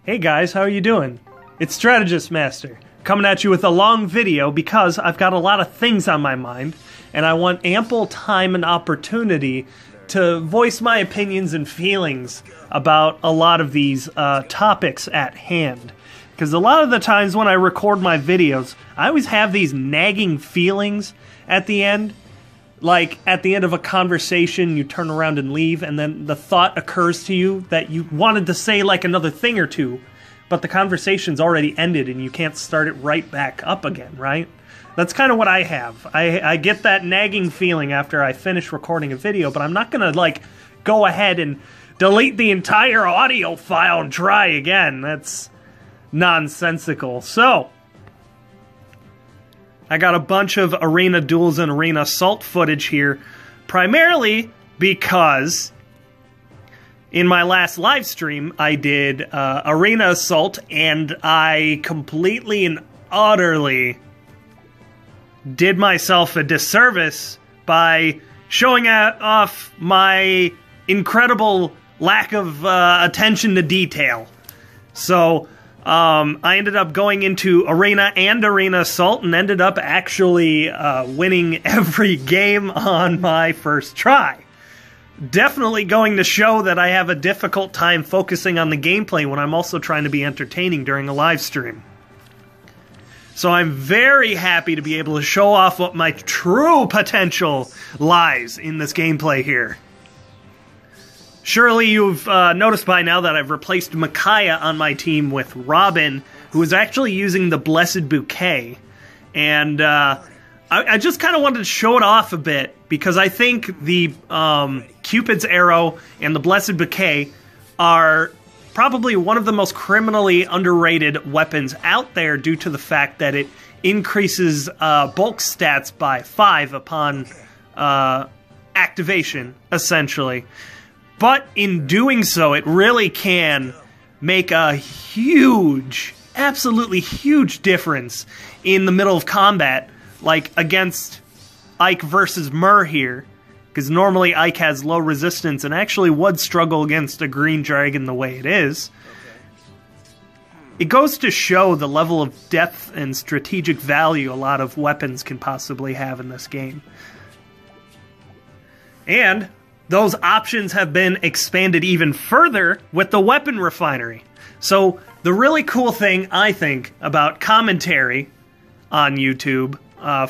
Hey guys, how are you doing? It's Strategistmaster, coming at you with a long video because I've got a lot of things on my mind, and I want ample time and opportunity to voice my opinions and feelings about a lot of these topics at hand. Because a lot of the times when I record my videos, I always have these nagging feelings at the end. Like, at the end of a conversation, you turn around and leave, and then the thought occurs to you that you wanted to say, like, another thing or two, but the conversation's already ended and you can't start it right back up again, right? That's kind of what I have. I get that nagging feeling after I finish recording a video, but I'm not going to, like, go ahead and delete the entire audio file and try again. That's nonsensical. So, I got a bunch of arena duels and arena assault footage here, primarily because in my last live stream I did arena assault, and I completely and utterly did myself a disservice by showing off my incredible lack of attention to detail. So I ended up going into Arena and Arena Assault and ended up actually winning every game on my first try. Definitely going to show that I have a difficult time focusing on the gameplay when I'm also trying to be entertaining during a live stream. So I'm very happy to be able to show off what my true potential lies in this gameplay here. Surely you've noticed by now that I've replaced Micaiah on my team with Robin, who is actually using the Blessed Bouquet. And I just kind of wanted to show it off a bit, because I think the Cupid's Arrow and the Blessed Bouquet are probably one of the most criminally underrated weapons out there, due to the fact that it increases bulk stats by 5 upon activation, essentially. But in doing so, it really can make a huge, absolutely huge difference in the middle of combat, like against Ike versus Myrrh here, because normally Ike has low resistance and actually would struggle against a green dragon the way it is. It goes to show the level of depth and strategic value a lot of weapons can possibly have in this game. And those options have been expanded even further with the weapon refinery. So the really cool thing, I think, about commentary on YouTube,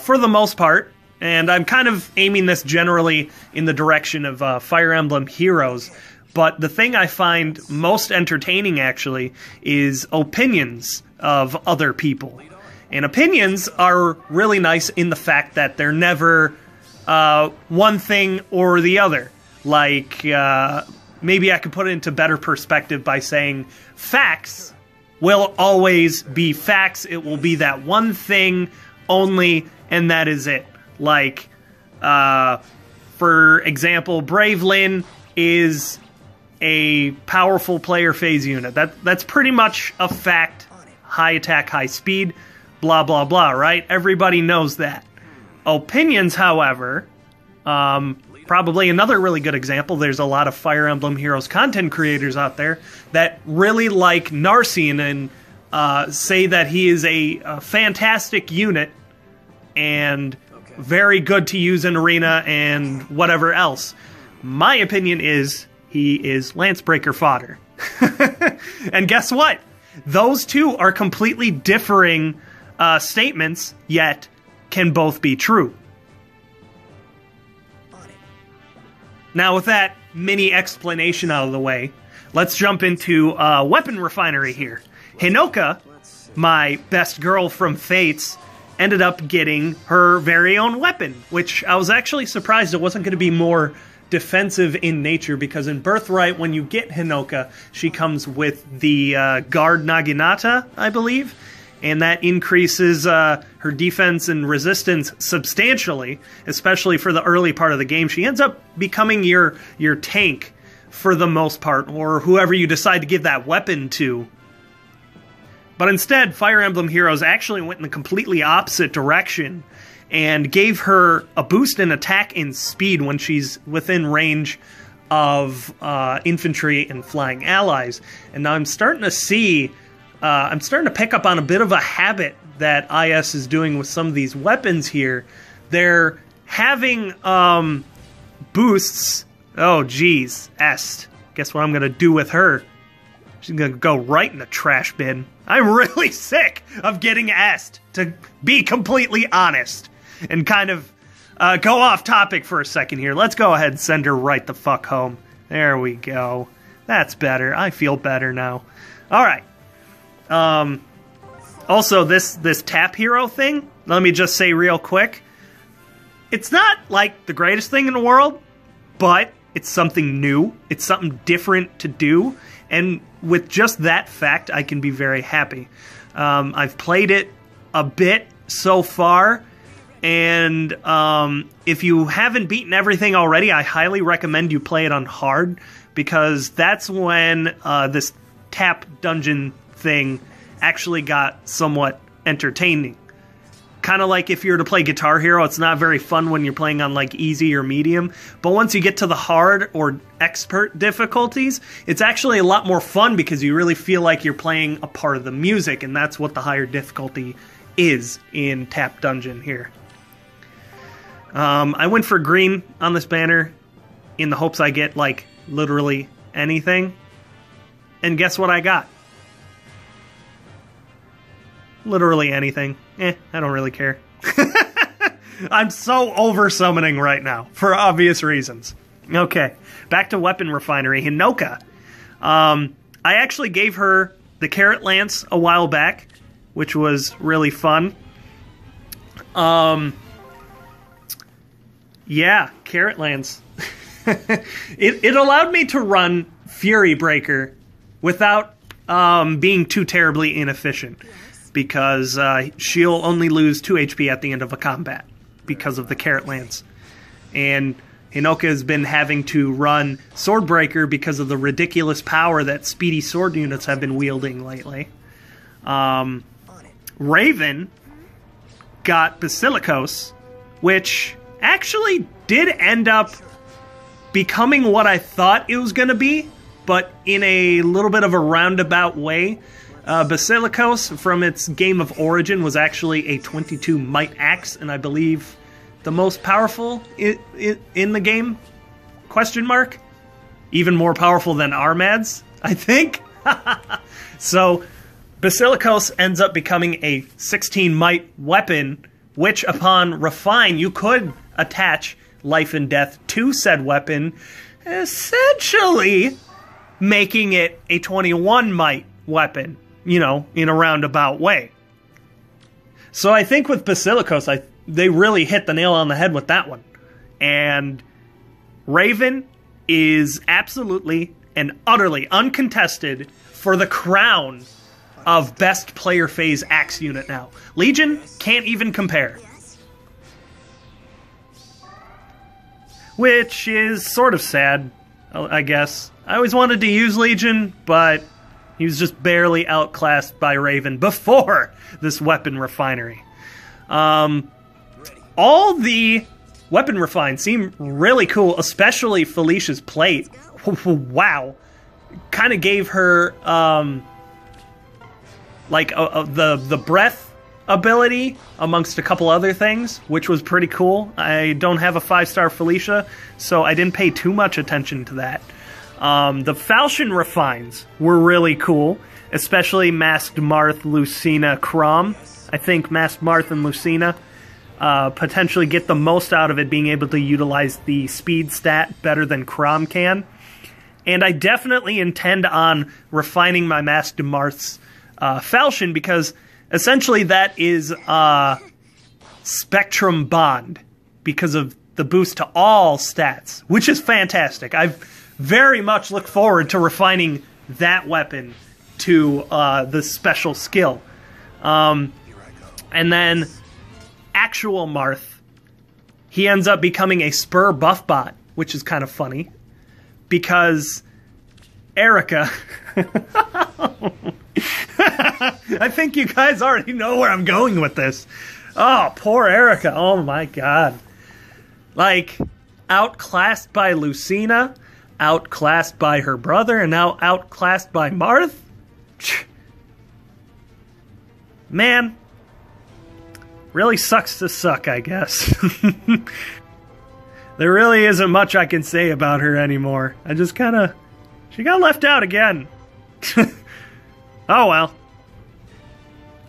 for the most part, and I'm kind of aiming this generally in the direction of Fire Emblem Heroes, but the thing I find most entertaining, actually, is opinions of other people. And opinions are really nice in the fact that they're never one thing or the other. Like, maybe I could put it into better perspective by saying facts will always be facts. It will be that one thing only, and that is it. Like, for example, Bravelyn is a powerful player phase unit. That's pretty much a fact. High attack, high speed, blah, blah, blah, right? Everybody knows that. Opinions, however, probably another really good example. There's a lot of Fire Emblem Heroes content creators out there that really like Narcian and say that he is a fantastic unit and very good to use in Arena and whatever else. My opinion is he is Lancebreaker fodder. And guess what? Those two are completely differing statements, yet can both be true. Now, with that mini explanation out of the way, let's jump into weapon refinery here. Hinoka, my best girl from Fates, ended up getting her very own weapon, which I was actually surprised it wasn't going to be more defensive in nature, because in Birthright, when you get Hinoka, she comes with the Guard Naginata, I believe, and that increases her defense and resistance substantially, especially for the early part of the game. She ends up becoming your tank for the most part, or whoever you decide to give that weapon to. But instead, Fire Emblem Heroes actually went in the completely opposite direction and gave her a boost in attack and speed when she's within range of infantry and flying allies. And now I'm starting to see, I'm starting to pick up on a bit of a habit that IS is doing with some of these weapons here. They're having boosts. Oh, geez. Est. Guess what I'm going to do with her? She's going to go right in the trash bin. I'm really sick of getting Est, to be completely honest. And kind of go off topic for a second here. Let's go ahead and send her right the fuck home. There we go. That's better. I feel better now. Alright. Also, this tap hero thing, let me just say real quick. It's not, like, the greatest thing in the world, but it's something new. It's something different to do. And with just that fact, I can be very happy. I've played it a bit so far. And if you haven't beaten everything already, I highly recommend you play it on hard. Because that's when this tap dungeon thing actually got somewhat entertaining. Kind of like if you were to play Guitar Hero, it's not very fun when you're playing on like easy or medium. But once you get to the hard or expert difficulties, it's actually a lot more fun because you really feel like you're playing a part of the music. And that's what the higher difficulty is in Tap Dungeon here. I went for green on this banner in the hopes I get like literally anything. And guess what I got? Literally anything. I don't really care. I'm so over summoning right now, for obvious reasons. Okay, back to Weapon Refinery. Hinoka. I actually gave her the Carrot Lance a while back, which was really fun. Yeah, Carrot Lance. It allowed me to run Fury Breaker without being too terribly inefficient. Because she'll only lose 2 HP at the end of a combat because of the Carrot Lance. And Hinoka has been having to run Swordbreaker because of the ridiculous power that speedy sword units have been wielding lately. Raven got Basilicos, which actually did end up becoming what I thought it was going to be, but in a little bit of a roundabout way. Basilicos, from its game of origin, was actually a 22 Might Axe, and I believe the most powerful in the game? Question mark? Even more powerful than Armads, I think? So, Basilicos ends up becoming a 16 Might weapon, which upon refine, you could attach life and death to said weapon, essentially making it a 21 Might weapon. You know, in a roundabout way. So I think with Basilicos, they really hit the nail on the head with that one. And Raven is absolutely and utterly uncontested for the crown of best player phase axe unit now. Legion can't even compare. Which is sort of sad, I guess. I always wanted to use Legion, but he was just barely outclassed by Raven before this Weapon Refinery. All the Weapon Refines seem really cool, especially Felicia's plate. Wow. Kind of gave her, like, the breath ability amongst a couple other things, which was pretty cool. I don't have a 5-star Felicia, so I didn't pay too much attention to that. The Falchion Refines were really cool, especially Masked Marth, Lucina, Crom. I think Masked Marth and Lucina potentially get the most out of it, being able to utilize the speed stat better than Crom can. And I definitely intend on refining my Masked Marth's Falchion, because essentially that is Spectrum Bond, because of the boost to all stats, which is fantastic. I've very much look forward to refining that weapon to the special skill. And then actual Marth, he ends up becoming a Spur buff bot, which is kind of funny, because Erica... I think you guys already know where I'm going with this. Oh, poor Erica. Oh my god. Like, outclassed by Lucina, outclassed by her brother and now outclassed by Marth? Man, really sucks to suck, I guess. There really isn't much I can say about her anymore. I just she got left out again. Oh well.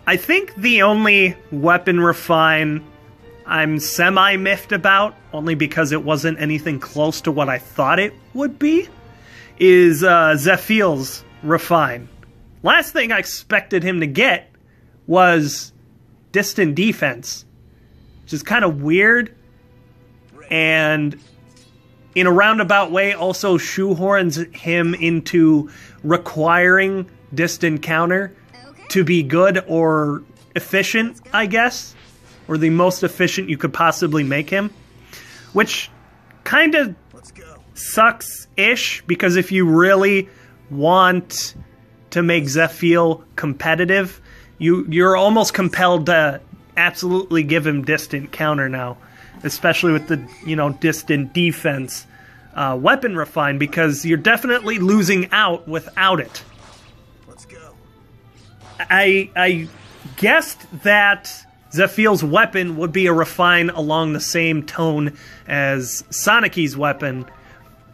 I think the only weapon refine I'm semi-miffed about, only because it wasn't anything close to what I thought it would be, is Zephiel's refine. Last thing I expected him to get was distant defense, which is kind of weird, and in a roundabout way also shoehorns him into requiring distant counter to be good or efficient, I guess, or the most efficient you could possibly make him, which kind of sucks-ish, because if you really want to make Zephiel competitive, you're almost compelled to absolutely give him distant counter now, especially with the, distant defense weapon refine, because you're definitely losing out without it. Let's go. I guessed that Zephiel's weapon would be a refine along the same tone as Sonicy's weapon,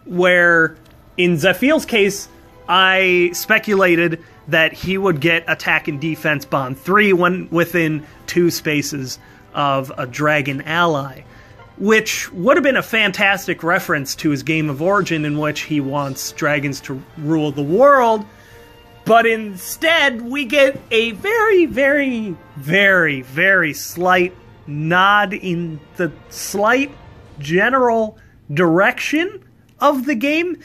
where in Zephiel's case, I speculated that he would get attack and defense bond 3 when within 2 spaces of a dragon ally, which would have been a fantastic reference to his game of origin in which he wants dragons to rule the world. But instead, we get a very, very, very, very slight nod in the slight general direction of the game,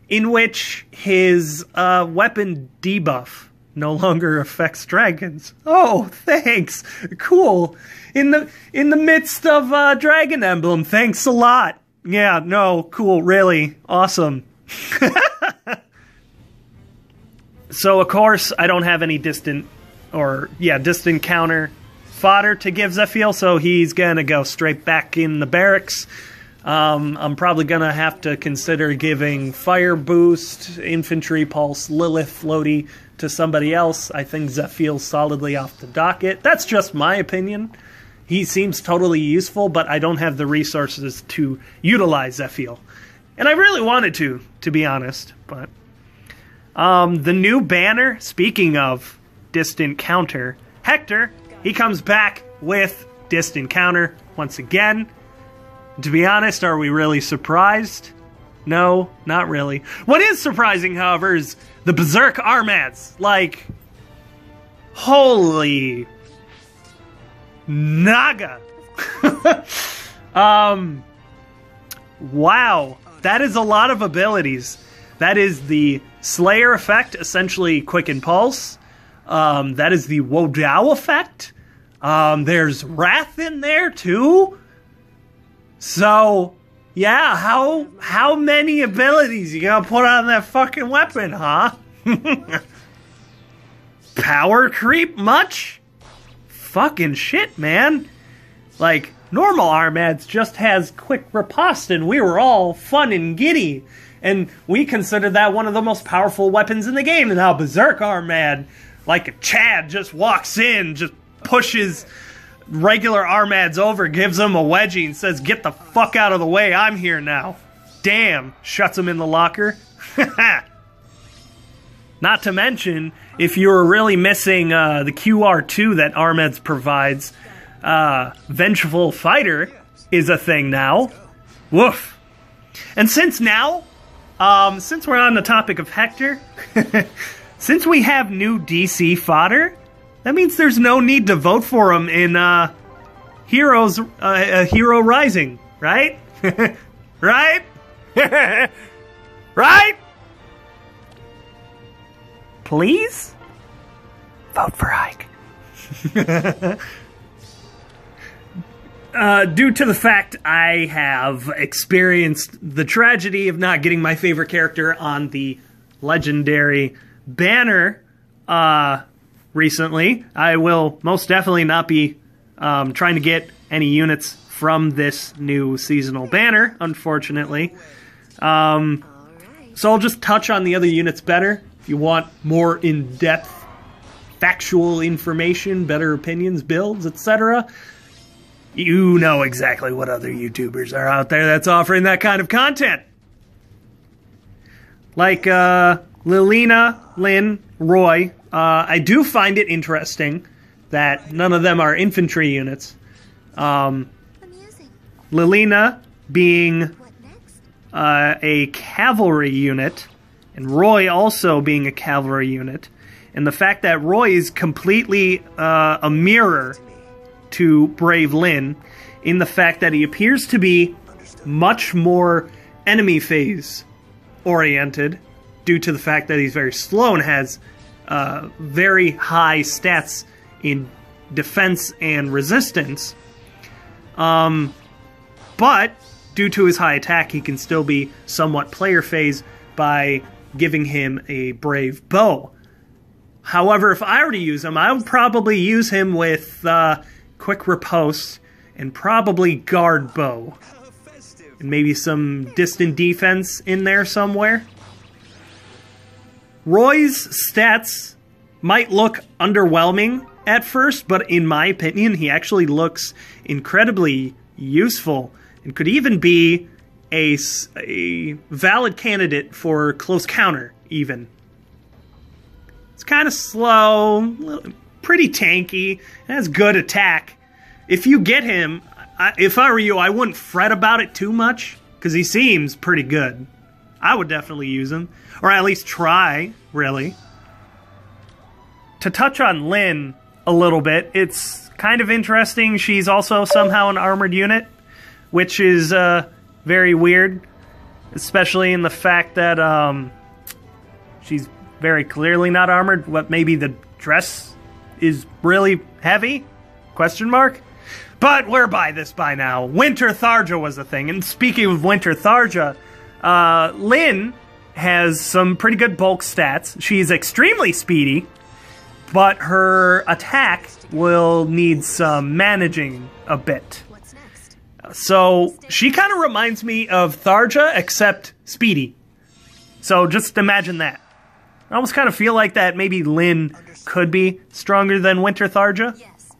in which his weapon debuff no longer affects dragons. Oh, thanks. Cool. In the midst of Dragon Emblem, thanks a lot. Yeah, no, cool, really, awesome. So, of course, I don't have any distant counter fodder to give Zephiel, so he's gonna go straight back in the barracks. I'm probably gonna have to consider giving Fire Boost, Infantry Pulse, Lilith Floaty to somebody else. I think Zephiel's solidly off the docket. That's just my opinion. He seems totally useful, but I don't have the resources to utilize Zephiel. And I really wanted to be honest, but... the new banner, speaking of distant counter, Hector, he comes back with distant counter once again. To be honest, are we really surprised? No, not really. What is surprising, however, is the Berserk Armads. Like, holy naga. Wow, that is a lot of abilities. That is the Slayer effect, essentially Quicken Pulse. That is the Wodao effect. There's Wrath in there, too. So, yeah, how many abilities you gonna put on that fucking weapon, huh? Power creep much? Fucking shit, man. Like, normal Armads just has quick riposte, and we were all fun and giddy. And we considered that one of the most powerful weapons in the game. And now Berserk Armad, like a Chad, just walks in, just pushes regular Armads over, gives them a wedgie, and says, "Get the fuck out of the way, I'm here now." Damn, shuts them in the locker. Not to mention, if you were really missing the QR2 that Armads provides, Vengeful Fighter is a thing now. Woof. And since we're on the topic of Hector, since we have new DC fodder, that means there's no need to vote for him in Hero Rising, right? Right? Right? Please? Vote for Ike. Due to the fact I have experienced the tragedy of not getting my favorite character on the legendary banner recently, I will most definitely not be trying to get any units from this new seasonal banner, unfortunately. So I'll just touch on the other units better. If you want more in-depth factual information, better opinions, builds, etc., you know exactly what other YouTubers are out there that's offering that kind of content. Like Lilina, Lynn, Roy. I do find it interesting that none of them are infantry units. Lilina being a cavalry unit, and Roy also being a cavalry unit. And the fact that Roy is completely a mirror to Brave Lynn, in the fact that he appears to be much more enemy phase oriented, due to the fact that he's very slow and has very high stats in defense and resistance. But due to his high attack, he can still be somewhat player phase by giving him a brave bow. However, if I were to use him, I would probably use him with quick riposte and probably guard bow. And maybe some distant defense in there somewhere. Roy's stats might look underwhelming at first, but in my opinion, he actually looks incredibly useful and could even be a valid candidate for close counter, even. It's kind of slow, pretty tanky, has good attack. If you get him, if I were you, I wouldn't fret about it too much, because he seems pretty good. I would definitely use him, or at least try, really. To touch on Lynn a little bit, it's kind of interesting. She's also somehow an armored unit, which is very weird, especially in the fact that she's very clearly not armored. What, maybe the dress is really heavy? Question mark? But we're by this by now. Winter Tharja was the thing. And speaking of Winter Tharja, Lynn has some pretty good bulk stats. She's extremely speedy, but her attack will need some managing a bit. What's next? So she kind of reminds me of Tharja, except speedy. So just imagine that. I almost kind of feel like that maybe Lynn could be stronger than Winter Tharja. Yes.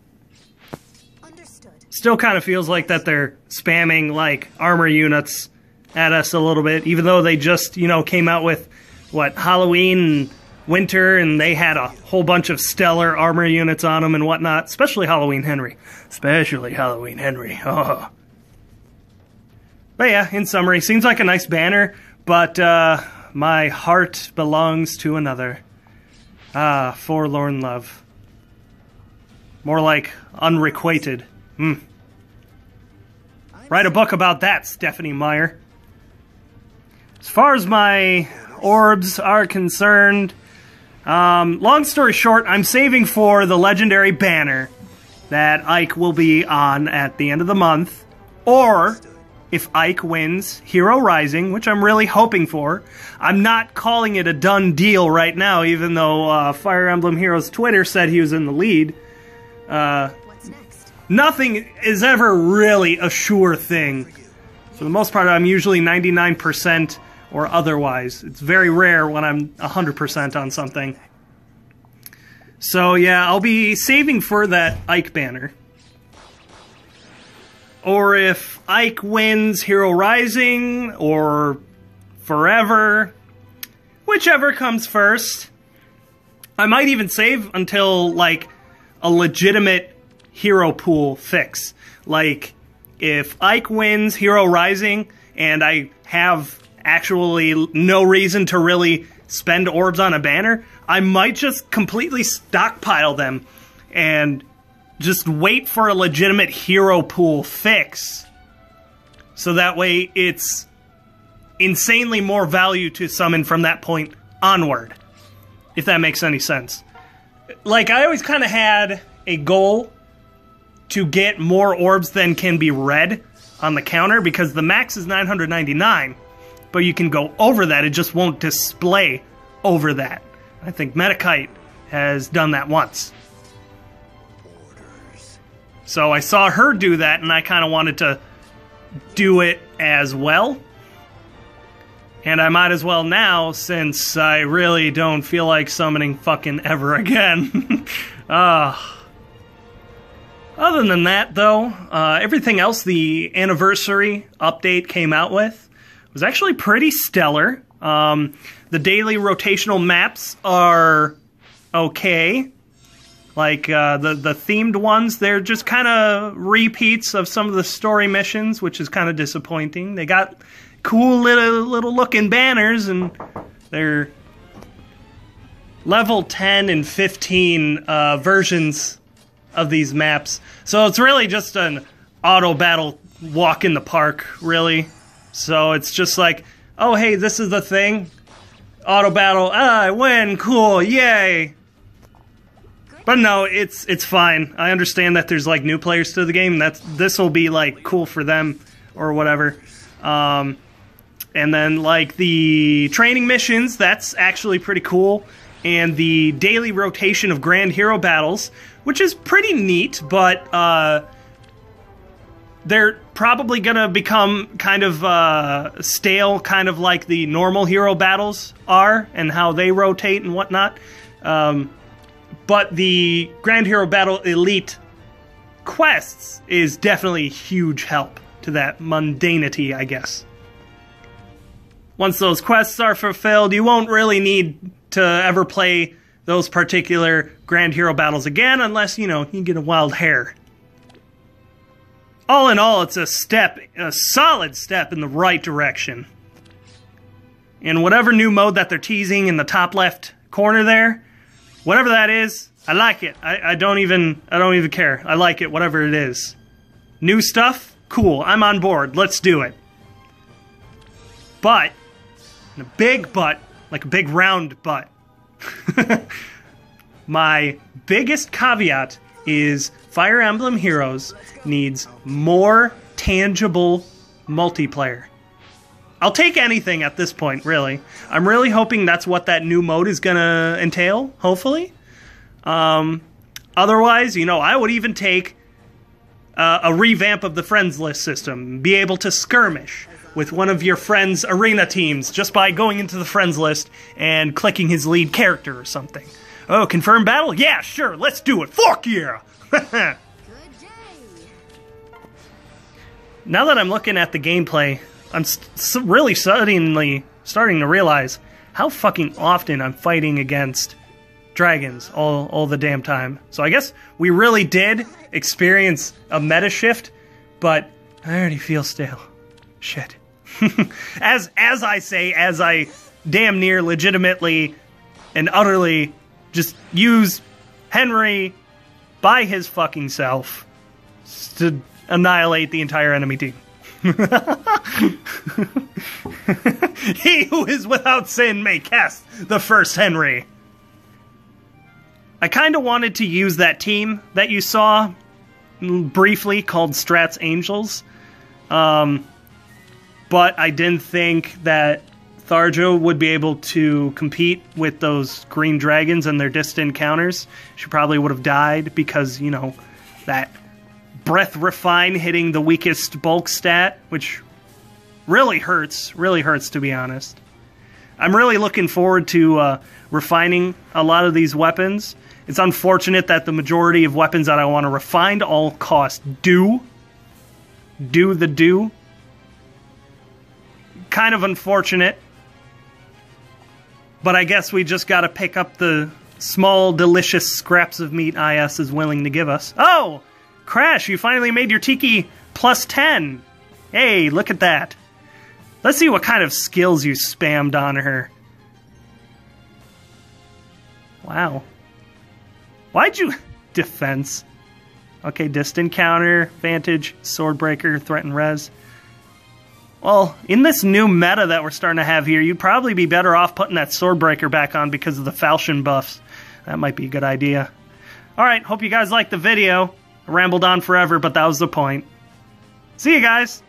Understood. Still kind of feels like that they're spamming like armor units at us a little bit, even though they just, you know, came out with what, Halloween and Winter, and they had a whole bunch of stellar armor units on them and whatnot, especially Halloween Henry. Especially Halloween Henry. Oh. But yeah, in summary, seems like a nice banner, but my heart belongs to another. Ah, forlorn love. More like unrequited. Write a book about that, Stephanie Meyer. As far as my orbs are concerned, long story short, I'm saving for the legendary banner that Ike will be on at the end of the month. Or, if Ike wins Hero Rising, which I'm really hoping for. I'm not calling it a done deal right now, even though Fire Emblem Heroes Twitter said he was in the lead. What's next? Nothing is ever really a sure thing. For the most part, I'm usually 99% or otherwise. It's very rare when I'm 100% on something. So yeah, I'll be saving for that Ike banner. Or if Ike wins Hero Rising, or Forever, whichever comes first. I might even save until, like, a legitimate hero pool fix. Like, if Ike wins Hero Rising, and I have actually no reason to really spend orbs on a banner, I might just completely stockpile them and just wait for a legitimate hero pool fix. So that way it's insanely more value to summon from that point onward. If that makes any sense. Like, I always kind of had a goal to get more orbs than can be read on the counter, because the max is 999. But you can go over that, it just won't display over that. I think Metakite has done that once. So I saw her do that, and I kind of wanted to do it as well. And I might as well now, since I really don't feel like summoning fucking ever again. Other than that, though, everything else the anniversary update came out with was actually pretty stellar. The daily rotational maps are okay. Like, the themed ones, they're just kind of repeats of some of the story missions, which is kind of disappointing. They got cool little looking banners, and they're level 10 and 15 versions of these maps. So it's really just an auto battle walk in the park, really. So it's just like, oh hey, this is the thing. Auto battle, I win, cool, yay. But no, it's fine. I understand that there's like new players to the game. This will be like cool for them or whatever. And then like the training missions, that's actually pretty cool. And the daily rotation of grand hero battles, which is pretty neat, but they're probably gonna become kind of stale, kind of like the normal hero battles are and how they rotate and whatnot. But the Grand Hero Battle Elite quests is definitely a huge help to that mundanity, I guess. Once those quests are fulfilled, you won't really need to ever play those particular Grand Hero battles again unless, you know, you get a wild hair. All in all, it's a solid step in the right direction. And whatever new mode that they're teasing in the top left corner there, whatever that is, I like it. I don't even care. I like it, whatever it is. New stuff? Cool. I'm on board. Let's do it. But, and a big but, like a big round but, my biggest caveat is Fire Emblem Heroes needs more tangible multiplayer. I'll take anything at this point, really. I'm really hoping that's what that new mode is gonna entail, hopefully. Otherwise, you know, I would even take a revamp of the friends list system. Be able to skirmish with one of your friends' arena teams just by going into the friends list and clicking his lead character or something. Oh, confirm battle? Yeah, sure, let's do it. Fuck yeah! Good day. Now that I'm looking at the gameplay, I'm really suddenly starting to realize how fucking often I'm fighting against dragons all the damn time. So I guess we really did experience a meta shift, but I already feel stale. Shit. as I damn near legitimately and utterly just use Henry by his fucking self to annihilate the entire enemy team. He who is without sin may cast the first Henry. I kind of wanted to use that team that you saw briefly called Strat's Angels, but I didn't think that Tharjo would be able to compete with those green dragons and their distant counters. She probably would have died because, you know, that Breath Refine hitting the weakest bulk stat, which really hurts to be honest. I'm really looking forward to refining a lot of these weapons. It's unfortunate that the majority of weapons that I want to refine all cost do. Kind of unfortunate. But I guess we just gotta pick up the small, delicious scraps of meat IS is willing to give us. Oh! Crash, you finally made your Tiki plus 10. Hey, look at that. Let's see what kind of skills you spammed on her. Wow. Why'd you... Defense. Okay, distant counter, vantage, swordbreaker, threat and res. Well, in this new meta that we're starting to have here, you'd probably be better off putting that swordbreaker back on because of the falchion buffs. That might be a good idea. Alright, hope you guys liked the video. I rambled on forever, but that was the point. See you guys!